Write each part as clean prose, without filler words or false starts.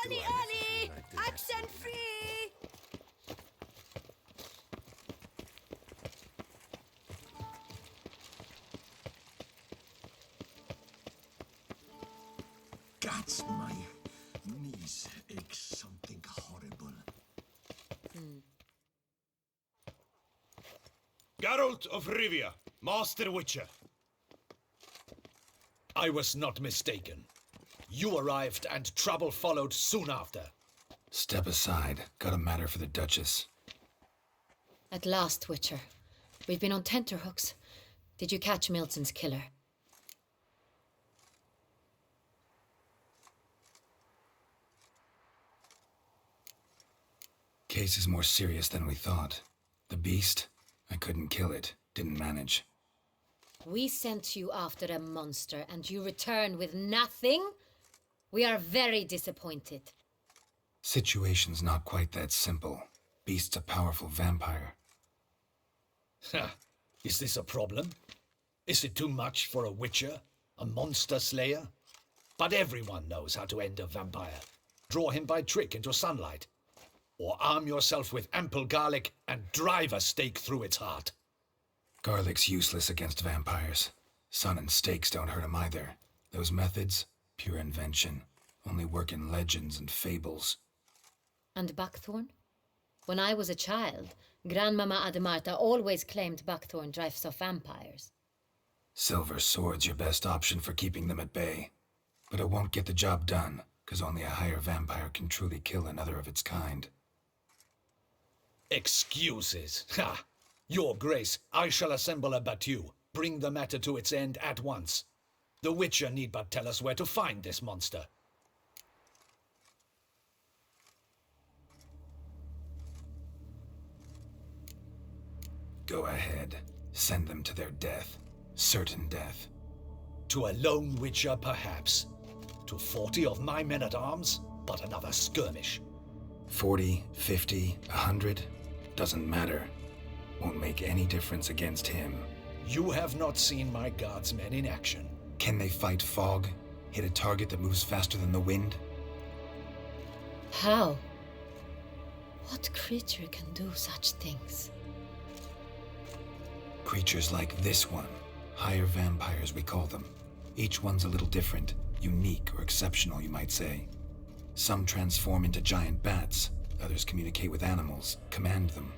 Ollie, Ollie! Accent free! That's my knees ache something horrible. Geralt of Rivia, Master Witcher. I was not mistaken. You arrived and trouble followed soon after. Step aside. Got a matter for the Duchess. At last, Witcher. We've been on tenterhooks. Did you catch Milton's killer? Case is more serious than we thought. The beast? I couldn't kill it. Didn't manage. We sent you after a monster and you return with nothing? We are very disappointed. Situation's not quite that simple. Beast's a powerful vampire. Ha! Is this a problem? Is it too much for a Witcher? A monster slayer? But everyone knows how to end a vampire. Draw him by trick into sunlight. Or arm yourself with ample garlic and drive a stake through its heart. Garlic's useless against vampires. Sun and stakes don't hurt him either. Those methods, pure invention. Only work in legends and fables. And buckthorn? When I was a child, Grandmama Ademarta always claimed buckthorn drives off vampires. Silver sword's your best option for keeping them at bay. But it won't get the job done, because only a higher vampire can truly kill another of its kind. Excuses. Ha! Your Grace, I shall assemble a battue. Bring the matter to its end at once. The Witcher need but tell us where to find this monster. Go ahead. Send them to their death. Certain death. To a lone Witcher, perhaps. To 40 of my men-at-arms, but another skirmish. 40, 50, 100? Doesn't matter. Won't make any difference against him. You have not seen my guardsmen in action. Can they fight fog? Hit a target that moves faster than the wind? How? What creature can do such things? Creatures like this one. Higher vampires, we call them. Each one's a little different. Unique or exceptional, you might say. Some transform into giant bats. Others communicate with animals, command them.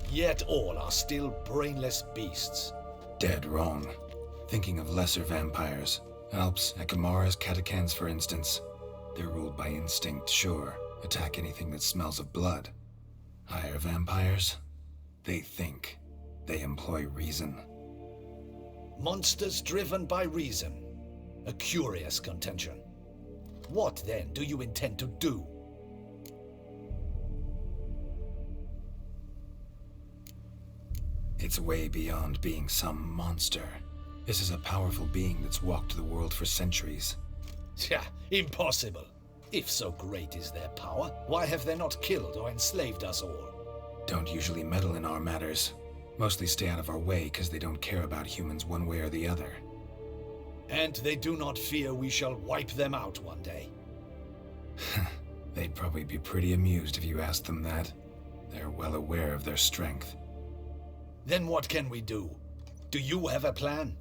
Yet all are still brainless beasts. Dead wrong. Thinking of lesser vampires. Alps, Ekamaras, Catacans, for instance. They're ruled by instinct, sure. Attack anything that smells of blood. Higher vampires? They think. They employ reason. Monsters driven by reason. A curious contention. What, then, do you intend to do? It's way beyond being some monster. This is a powerful being that's walked the world for centuries. Tja, impossible. If so great is their power, why have they not killed or enslaved us all? Don't usually meddle in our matters. Mostly stay out of our way because they don't care about humans one way or the other. And they do not fear we shall wipe them out one day. They'd probably be pretty amused if you asked them that. They're well aware of their strength. Then what can we do? Do you have a plan?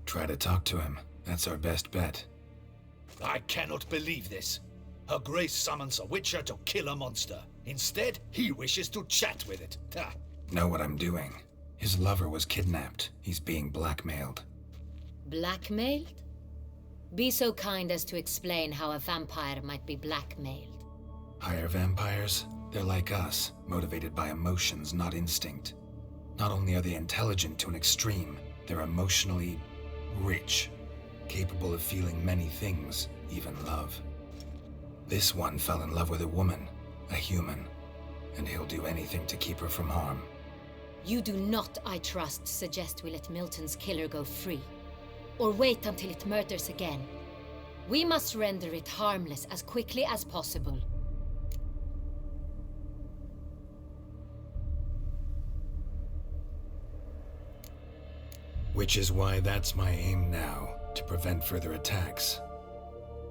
Try to talk to him. That's our best bet. I cannot believe this. Her Grace summons a Witcher to kill a monster. Instead, he wishes to chat with it. Ha! Know what I'm doing. His lover was kidnapped. He's being blackmailed. Blackmailed? Be so kind as to explain how a vampire might be blackmailed. Higher vampires? They're like us, motivated by emotions, not instinct. Not only are they intelligent to an extreme, they're emotionally rich, capable of feeling many things, even love. This one fell in love with a woman, a human, and he'll do anything to keep her from harm. You do not, I trust, suggest we let Milton's killer go free, or wait until it murders again. We must render it harmless as quickly as possible. Which is why that's my aim now. to prevent further attacks.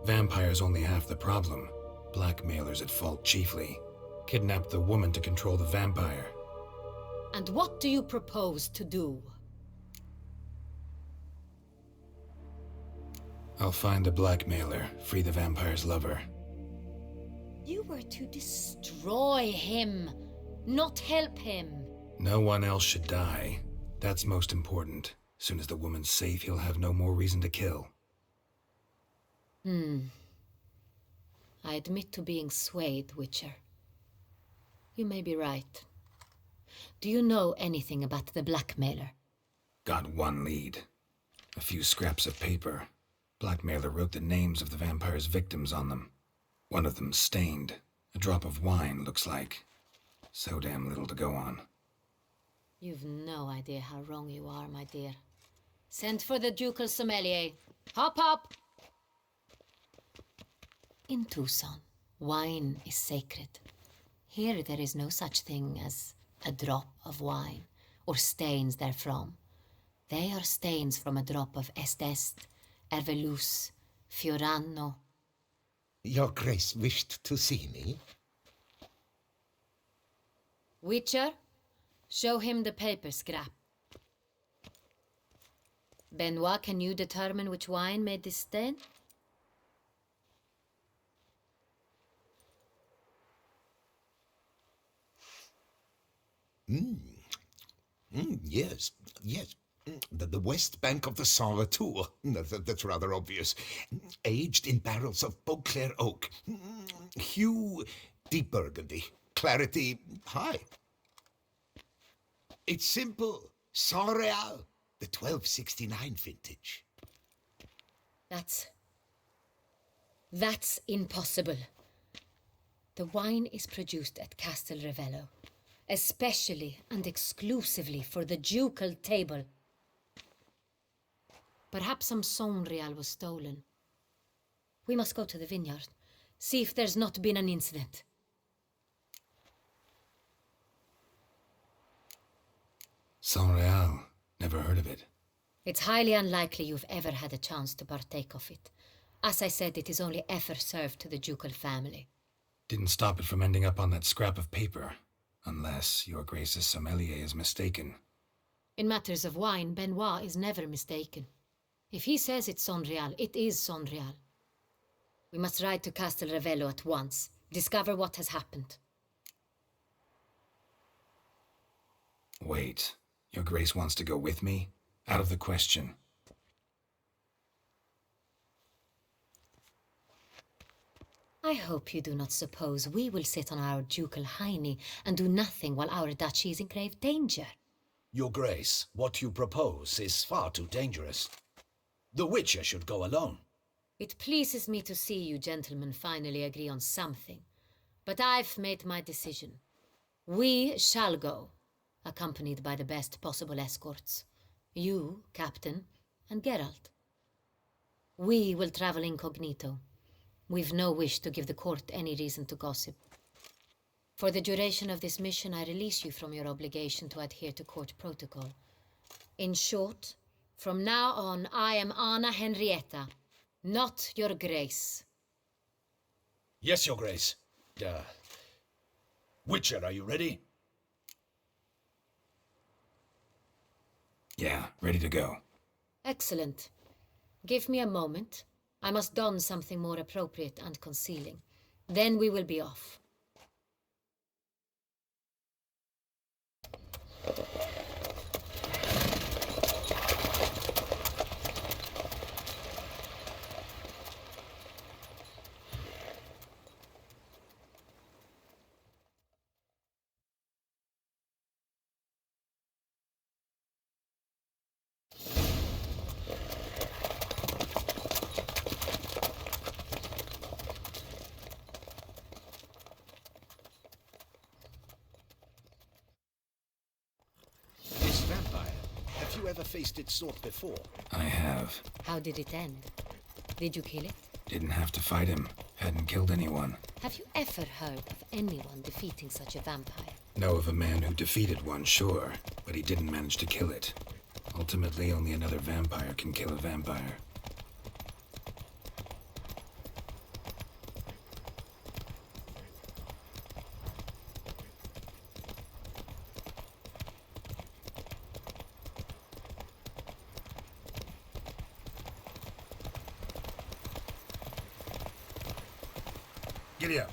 Vampires only half the problem. Blackmailers at fault chiefly. Kidnap the woman to control the vampire. And what do you propose to do? I'll find the blackmailer, free the vampire's lover. You were to destroy him, not help him. No one else should die. That's most important. Soon as the woman's safe, he'll have no more reason to kill. I admit to being swayed, Witcher. You may be right. Do you know anything about the blackmailer? Got one lead. A few scraps of paper. Blackmailer wrote the names of the vampire's victims on them. One of them stained. A drop of wine, looks like. So damn little to go on. You've no idea how wrong you are, my dear. Send for the ducal sommelier. Hop, hop! In Tucson, wine is sacred. Here there is no such thing as a drop of wine, or stains therefrom. They are stains from a drop of Estest, Ervelus, Fiorano. Your Grace wished to see me? Witcher, show him the paper scrap. Benoit, can you determine which wine made this stain? Yes. The west bank of the Sagrado. That's rather obvious. Aged in barrels of Beauclair oak. Hue, deep burgundy. Clarity, high. It's simple. Saint-Réal, the 1269 vintage. That's impossible. The wine is produced at Castel Ravello, especially and exclusively for the ducal table. Perhaps some Saint-Réal was stolen. We must go to the vineyard, see if there's not been an incident. Saint-Réal. Never heard of it. It's highly unlikely you've ever had a chance to partake of it. As I said, it is only ever served to the ducal family. Didn't stop it from ending up on that scrap of paper. Unless your Grace's sommelier is mistaken. In matters of wine, Benoit is never mistaken. If he says it's Saint-Réal, it is Saint-Réal. We must ride to Castel Ravello at once, discover what has happened. Wait, your Grace wants to go with me? Out of the question. I hope you do not suppose we will sit on our ducal hiney and do nothing while our duchy is in grave danger. Your Grace, what you propose is far too dangerous. The Witcher should go alone. It pleases me to see you gentlemen finally agree on something. But I've made my decision. We shall go, accompanied by the best possible escorts. You, Captain, and Geralt. We will travel incognito. We've no wish to give the court any reason to gossip. For the duration of this mission, I release you from your obligation to adhere to court protocol. In short, from now on, I am Anna Henrietta, not your Grace. Yes, Your Grace. Witcher, are you ready? Yeah, ready to go. Excellent. Give me a moment. I must don something more appropriate and concealing. Then we will be off. This vampire, have you ever faced its sort before? I have. How did it end? Did you kill it? Didn't have to fight him. Hadn't killed anyone. Have you ever heard of anyone defeating such a vampire? Know of a man who defeated one, sure, but he didn't manage to kill it. Ultimately, only another vampire can kill a vampire. Giddy up.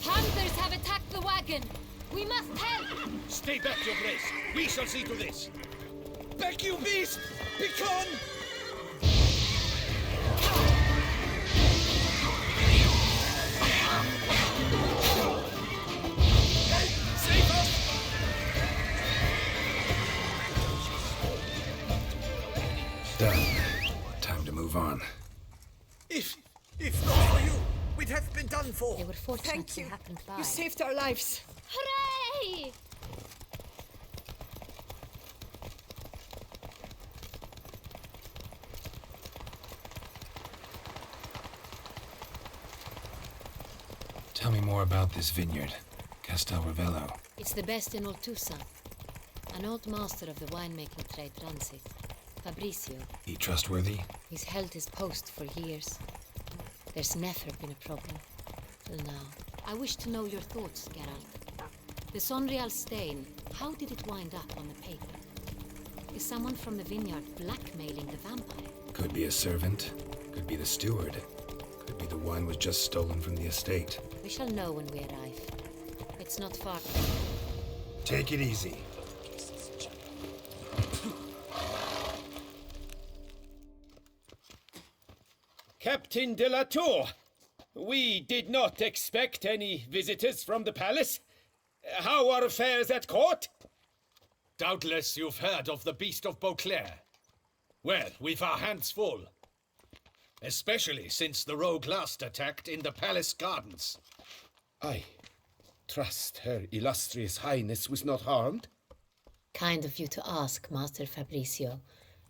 Hunters have attacked the wagon! We must help! Stay back, Your Grace. We shall see to this. Back, you beast! Begone! Save us! Done. Time to move on. If not for you, we'd have been done for. They were fortunate Thank to you. happen by. You saved our lives. Hooray! Tell me more about this vineyard, Castel Ravello. It's the best in Oltusa. An old master of the winemaking trade runs it. Fabrizio. He trustworthy? He's held his post for years. There's never been a problem. Till now. I wish to know your thoughts, Geralt. The Sonreal stain, how did it wind up on the paper? Is someone from the vineyard blackmailing the vampire? Could be a servant. Could be the steward. Could be the wine was just stolen from the estate. We shall know when we arrive. It's not far. Take it easy. Captain de la Tour, we did not expect any visitors from the palace. How are affairs at court? Doubtless you've heard of the Beast of Beauclair. Well, we've our hands full. Especially since the rogue last attacked in the palace gardens. I trust Her Illustrious Highness was not harmed. Kind of you to ask, Master Fabrizio.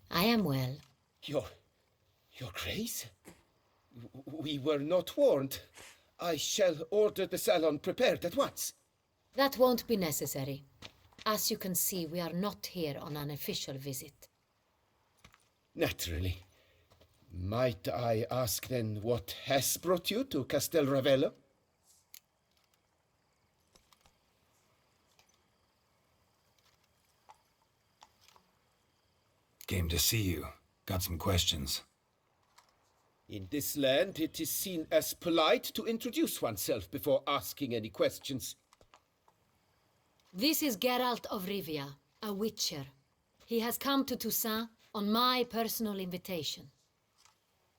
I am well. Your Grace? We were not warned. I shall order the salon prepared at once. That won't be necessary. As you can see, we are not here on an official visit. Naturally. Might I ask then what has brought you to Castel Ravello? Came to see you. Got some questions. In this land, it is seen as polite to introduce oneself before asking any questions. This is Geralt of Rivia, a witcher. He has come to Toussaint on my personal invitation.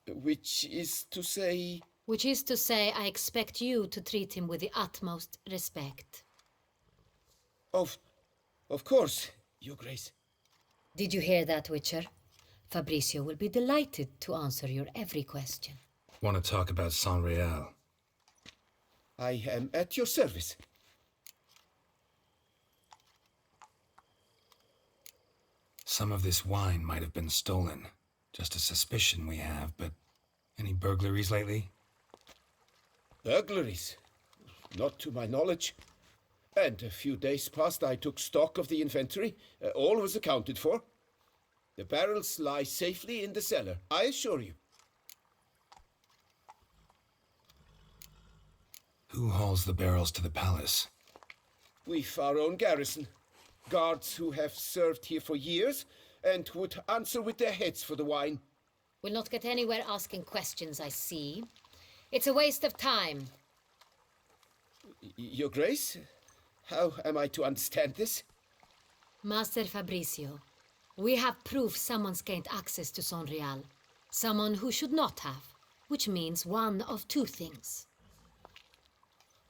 Which is to say... Which is to say, I expect you to treat him with the utmost respect. Of course, Your Grace. Did you hear that, Witcher? Fabrizio will be delighted to answer your every question. Want to talk about Sonreal? I am at your service. Some of this wine might have been stolen. Just a suspicion we have, but any burglaries lately? Burglaries? Not to my knowledge. And a few days past I took stock of the inventory. All was accounted for. The barrels lie safely in the cellar, I assure you. Who hauls the barrels to the palace? We've our own garrison. Guards who have served here for years and would answer with their heads for the wine. We'll not get anywhere asking questions, I see. It's a waste of time. Your Grace? How am I to understand this? Master Fabrizio, we have proof someone's gained access to Sonreal. Someone who should not have, which means one of two things.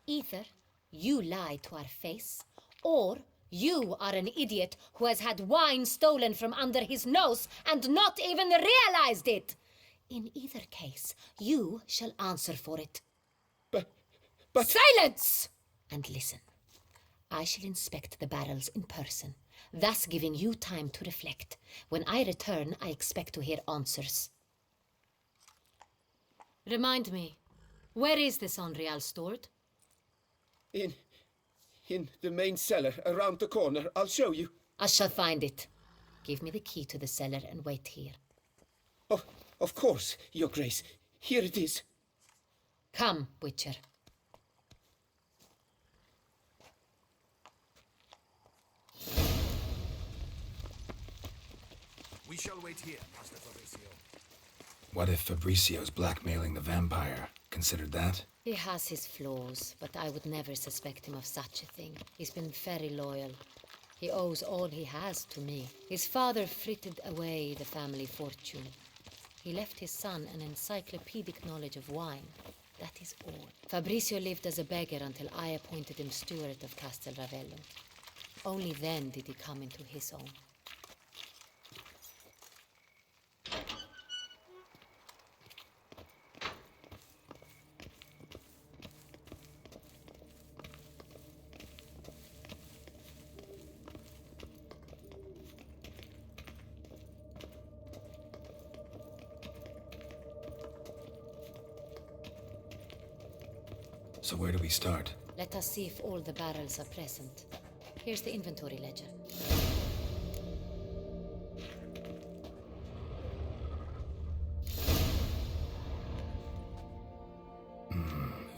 Either you lie to our face, or you are an idiot who has had wine stolen from under his nose and not even realized it. In either case, you shall answer for it. But... Silence! And listen. I shall inspect the barrels in person, thus giving you time to reflect. When I return, I expect to hear answers. Remind me, where is the Sonreal stored? In the main cellar, around the corner. I'll show you. I shall find it. Give me the key to the cellar and wait here. Oh, of course, Your Grace. Here it is. Come, Witcher. We shall wait here, Master Fabrizio. What if Fabricio's blackmailing the vampire? Considered that? He has his flaws, but I would never suspect him of such a thing. He's been very loyal. He owes all he has to me. His father frittered away the family fortune. He left his son an encyclopedic knowledge of wine. That is all. Fabricio lived as a beggar until I appointed him steward of Castel Ravello. Only then did he come into his own. So where do we start? Let us see if all the barrels are present. Here's the inventory ledger.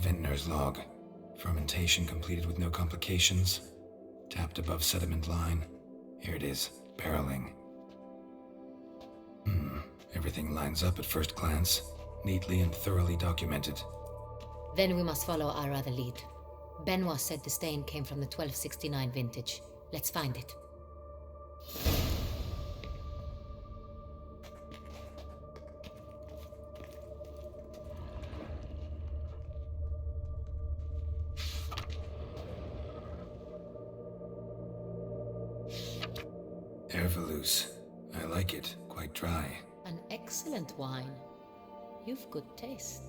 Vintner's log. Fermentation completed with no complications. Tapped above sediment line. Here it is. Barreling. Everything lines up at first glance. Neatly and thoroughly documented. Then we must follow our other lead. Benoit said the stain came from the 1269 vintage. Let's find it. Herveloos. I like it. Quite dry. An excellent wine. You've good taste.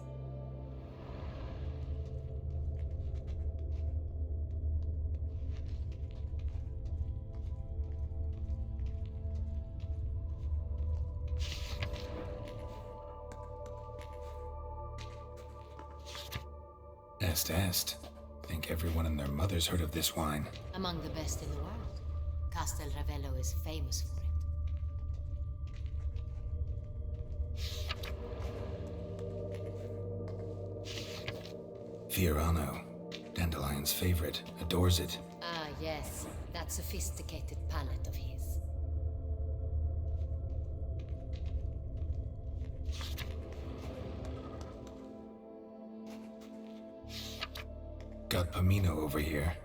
Est. Think everyone and their mother's heard of this wine. Among the best in the world. Castel Ravello is famous for it. Fiorano. Dandelion's favorite. Adores it. Ah, yes. That sophisticated palate of his. Got Pomino over here.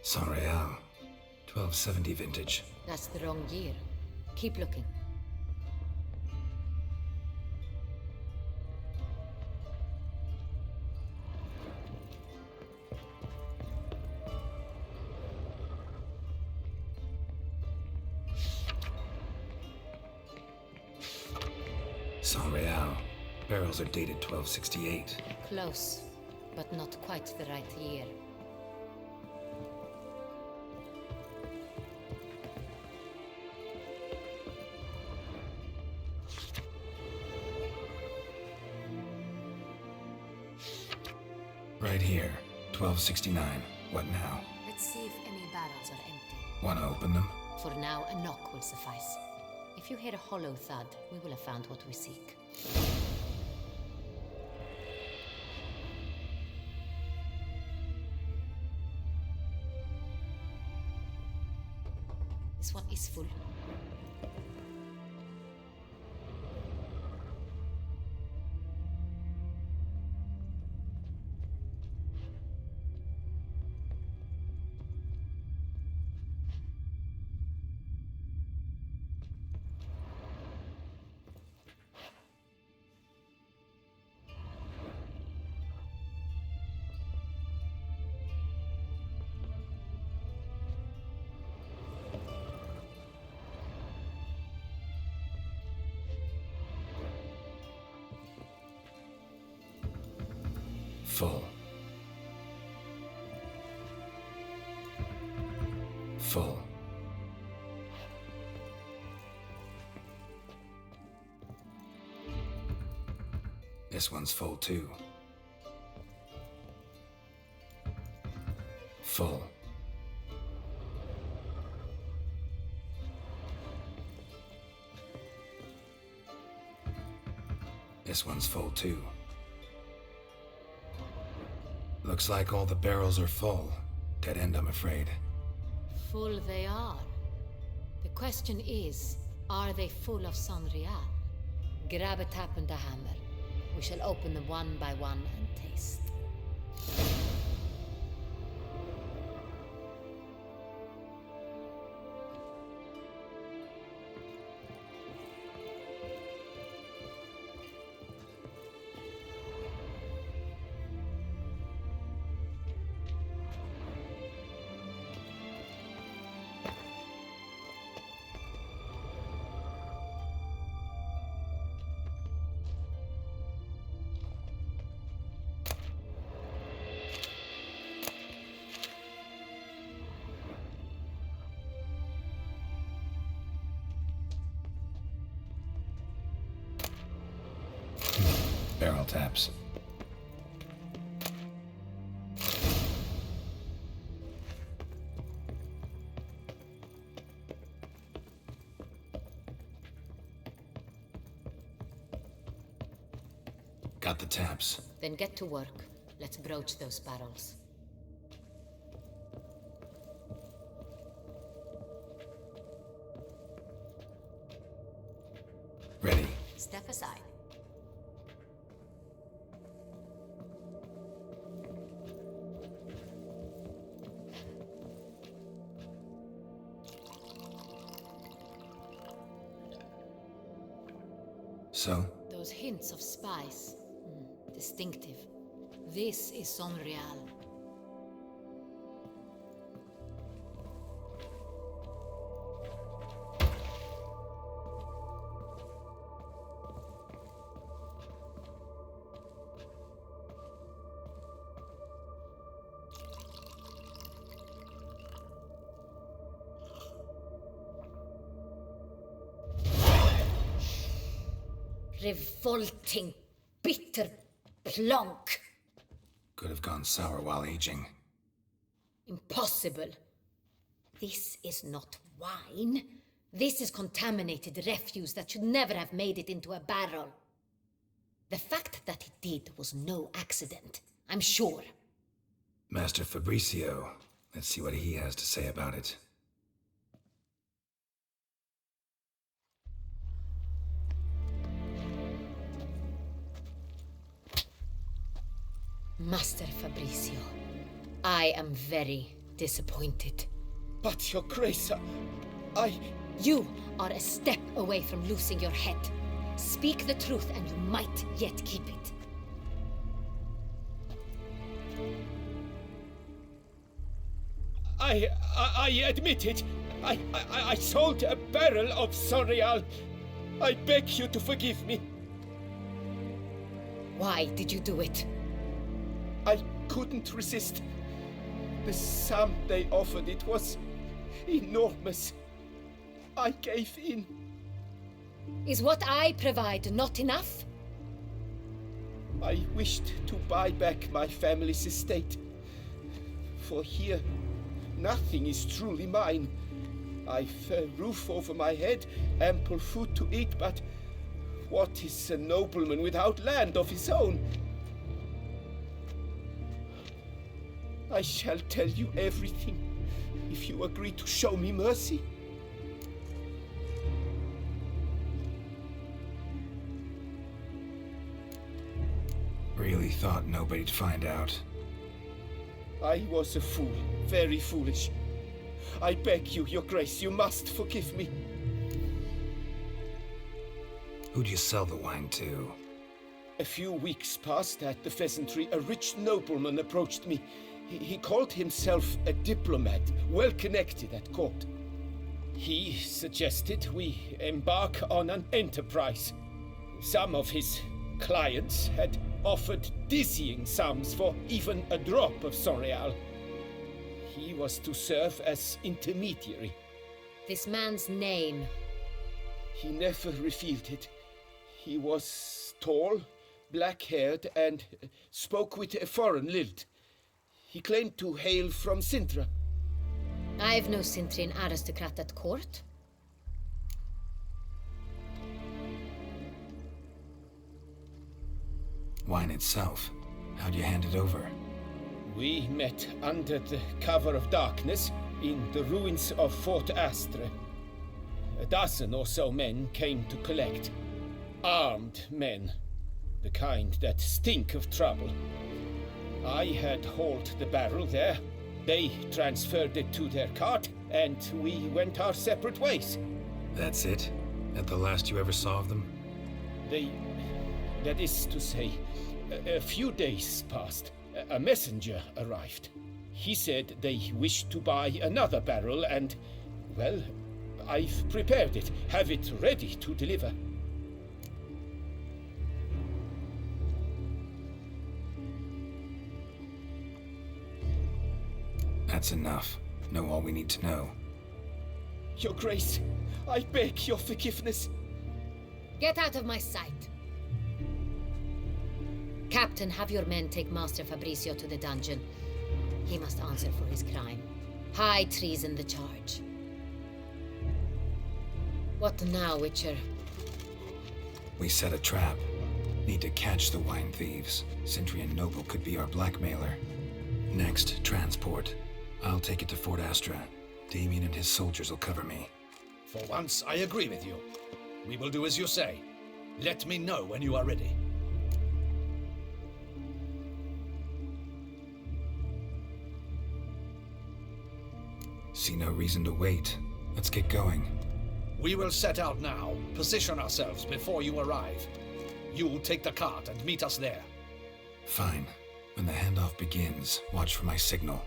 San Real. 1270 vintage. That's the wrong year. Keep looking. San Real. Barrels are dated 1268. Close, but not quite the right year. Right here. 1269. What now? Let's see if any barrels are empty. Wanna open them? For now, a knock will suffice. If you hear a hollow thud, we will have found what we seek. This one is full. Full. Full. This one's full too. Full. This one's full too. Looks like all the barrels are full. Dead end, I'm afraid. Full they are. The question is, are they full of Sonreal? Grab a tap and a hammer. We shall open them one by one and taste. Barrel taps. Got the taps. Then get to work. Let's broach those barrels. Ready. Step aside. So? Those hints of spice. Distinctive. This is Sonreal. Revolting, bitter plonk. Could have gone sour while aging. Impossible. This is not wine. This is contaminated refuse that should never have made it into a barrel. The fact that it did was no accident, I'm sure. Master Fabricio. Let's see what he has to say about it. Master Fabricio, I am very disappointed. But, Your Grace, You are a step away from losing your head. Speak the truth and you might yet keep it. I admit it. I sold a barrel of Sonreal. I beg you to forgive me. Why did you do it? I couldn't resist. The sum they offered, it was enormous. I gave in. Is what I provide not enough? I wished to buy back my family's estate. For here, nothing is truly mine. I've a roof over my head, ample food to eat, but what is a nobleman without land of his own? I shall tell you everything, if you agree to show me mercy. Really thought nobody'd find out. I was a fool, very foolish. I beg you, Your Grace, you must forgive me. Who'd you sell the wine to? A few weeks past at the pheasantry, a rich nobleman approached me. He called himself a diplomat, well connected at court. He suggested we embark on an enterprise. Some of his clients had offered dizzying sums for even a drop of Sonreal. He was to serve as intermediary. This man's name. He never revealed it. He was tall, black-haired, and spoke with a foreign lilt. He claimed to hail from Sintra. I've no Sintrian aristocrat at court. Wine itself. How'd you hand it over? We met under the cover of darkness in the ruins of Fort Astre. A dozen or so men came to collect. Armed men. The kind that stink of trouble. I had hauled the barrel there. They transferred it to their cart, and we went our separate ways. That's it? That the last you ever saw of them? That is to say, a few days passed. A messenger arrived. He said they wished to buy another barrel and, well, I've prepared it, have it ready to deliver. That's enough. Know all we need to know. Your Grace, I beg your forgiveness. Get out of my sight. Captain, have your men take Master Fabrizio to the dungeon. He must answer for his crime. High treason the charge. What now, Witcher? We set a trap. Need to catch the wine thieves. Sintrian Noble could be our blackmailer. Next, transport. I'll take it to Fort Astra. Damien and his soldiers will cover me. For once, I agree with you. We will do as you say. Let me know when you are ready. See no reason to wait. Let's get going. We will set out now. Position ourselves before you arrive. You'll take the cart and meet us there. Fine. When the handoff begins, watch for my signal.